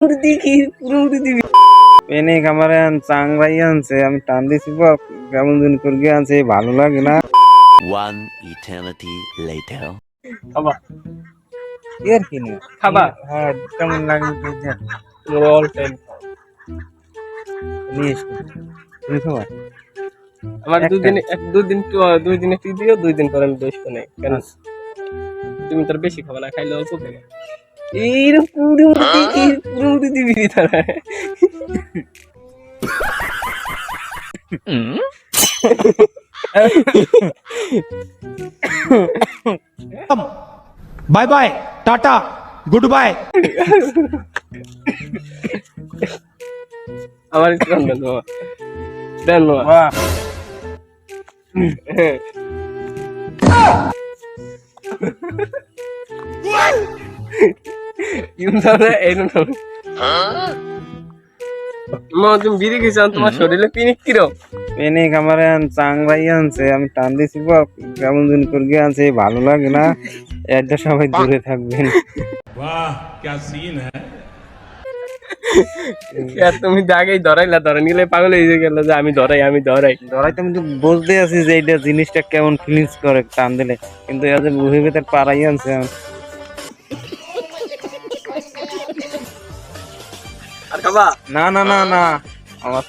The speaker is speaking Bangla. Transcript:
দেখি পুরো দিবি পেনে কামারে চাংরাই আনছে আমি টান দিছি কেমন দিন করে আনছে ভালো লাগে না। One eternity later. খাবা এর কি না খাবা হ্যাঁ কেমন লাগে তোমার অল টাইম নিয়ে এসো তুমি খাবা আমার দুই দিন একটু দিও 2 দিন পরে আমি দোষ নেই কেন তুমি তোর বেশি খাবা না খাইলে অল্প খাবে এইরকম পুরো দিবি তারা bye bye tata goodbye আমার একটু দেন বাবা দেন বাবা বাহ ইউন দাদা এই না মা তুমি বিড়ি খেয়েছো তোমার শরীরে পিনিক কিরো পেনে কামারে চাংরাই আনছে আমি টান দিছি কেমন দিন করে আনছে ভালো লাগে না একটা সবাই দূরে থাকবেন। वाह क्या सीन है তুমি আগেই ধরে নিলে পাগল হয়ে গেল যে আমি ধরাই ধরাই তুমি তো বলতে আছি যে এইটা জিনিসটা কেমন ফিলিংস করে টান দিলে কিন্তু এর যে বুঝে ভেতর পাড়াই আনছে আর খাবা না না না না আমার